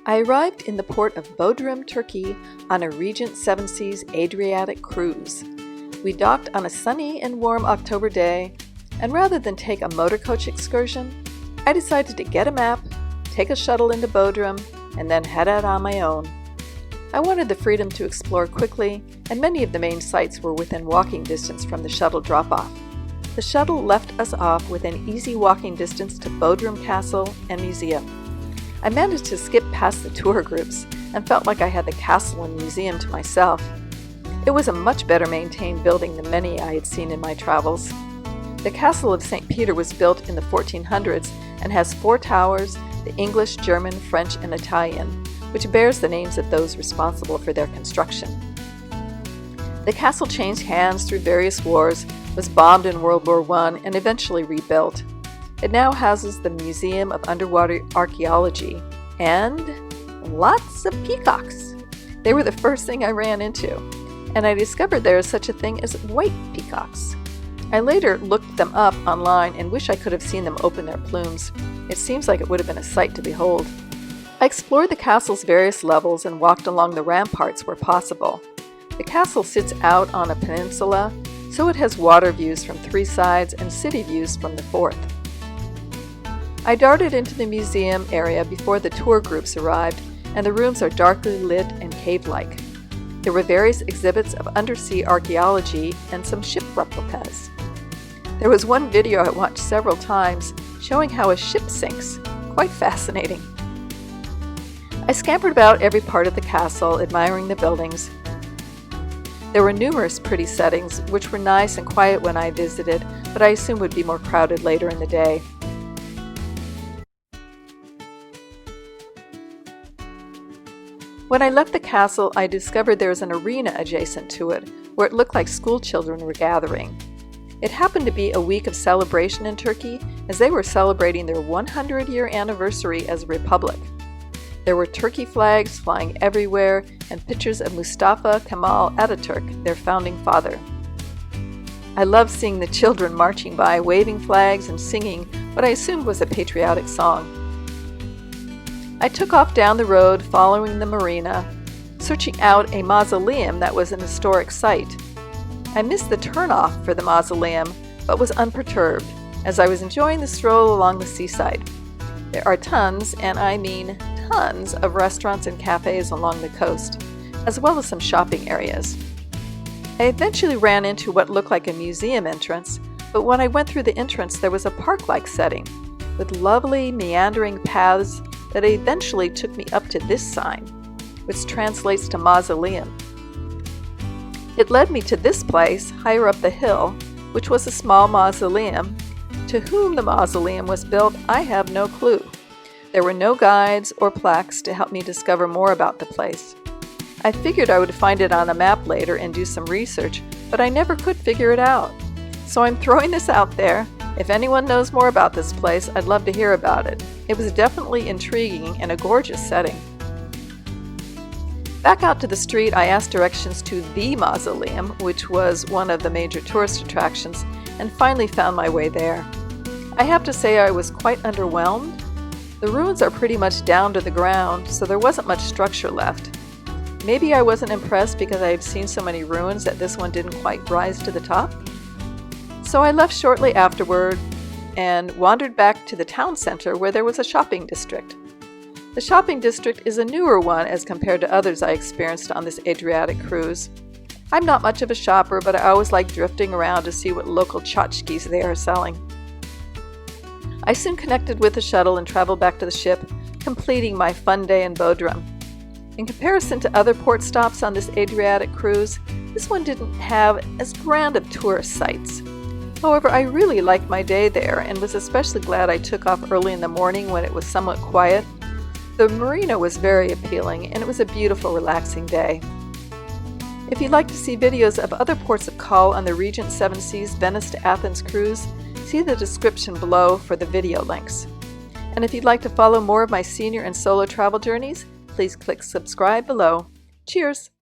I arrived in the port of Bodrum, Turkey on a Regent 7 Seas Adriatic cruise. We docked on a sunny and warm October day, and rather than take a motor coach excursion, I decided to get a map, take a shuttle into Bodrum, and then head out on my own. I wanted the freedom to explore quickly, and many of the main sites were within walking distance from the shuttle drop-off. The shuttle left us off within easy walking distance to Bodrum Castle and Museum. I managed to skip past the tour groups and felt like I had the castle and museum to myself. It was a much better maintained building than many I had seen in my travels. The Castle of St. Peter was built in the 1400s and has 4 towers, the English, German, French, and Italian, which bears the names of those responsible for their construction. The castle changed hands through various wars, was bombed in World War I, and eventually rebuilt. It now houses the Museum of Underwater Archeology and lots of peacocks. They were the first thing I ran into, and I discovered there is such a thing as white peacocks. I later looked them up online and wish I could have seen them open their plumes. It seems like it would have been a sight to behold. I explored the castle's various levels and walked along the ramparts where possible. The castle sits out on a peninsula, so it has water views from 3 sides and city views from the 4th. I darted into the museum area before the tour groups arrived, and the rooms are darkly lit and cave-like. There were various exhibits of undersea archaeology and some ship replicas. There was one video I watched several times showing how a ship sinks. Quite fascinating. I scampered about every part of the castle, admiring the buildings. There were numerous pretty settings, which were nice and quiet when I visited, but I assume would be more crowded later in the day. When I left the castle, I discovered there was an arena adjacent to it, where it looked like school children were gathering. It happened to be a week of celebration in Turkey, as they were celebrating their 100-year anniversary as a republic. There were Turkey flags flying everywhere, and pictures of Mustafa Kemal Ataturk, their founding father. I loved seeing the children marching by, waving flags and singing what I assumed was a patriotic song. I took off down the road, following the marina, searching out a mausoleum that was an historic site. I missed the turnoff for the mausoleum, but was unperturbed, as I was enjoying the stroll along the seaside. There are tons, and I mean tons, of restaurants and cafes along the coast, as well as some shopping areas. I eventually ran into what looked like a museum entrance, but when I went through the entrance there was a park-like setting, with lovely meandering paths that eventually took me up to this sign, which translates to mausoleum. It led me to this place, higher up the hill, which was a small mausoleum. To whom the mausoleum was built, I have no clue. There were no guides or plaques to help me discover more about the place. I figured I would find it on a map later and do some research, but I never could figure it out. So I'm throwing this out there. If anyone knows more about this place, I'd love to hear about it. It was definitely intriguing and a gorgeous setting. Back out to the street, I asked directions to the mausoleum, which was one of the major tourist attractions, and finally found my way there. I have to say I was quite underwhelmed. The ruins are pretty much down to the ground, so there wasn't much structure left. Maybe I wasn't impressed because I had seen so many ruins that this one didn't quite rise to the top. So I left shortly afterward and wandered back to the town center where there was a shopping district. The shopping district is a newer one as compared to others I experienced on this Adriatic cruise. I'm not much of a shopper, but I always like drifting around to see what local tchotchkes they are selling. I soon connected with the shuttle and traveled back to the ship, completing my fun day in Bodrum. In comparison to other port stops on this Adriatic cruise, this one didn't have as grand of tourist sites. However, I really liked my day there and was especially glad I took off early in the morning when it was somewhat quiet. The marina was very appealing and it was a beautiful, relaxing day. If you'd like to see videos of other ports of call on the Regent 7 Seas Venice to Athens cruise, see the description below for the video links. And if you'd like to follow more of my senior and solo travel journeys, please click subscribe below. Cheers!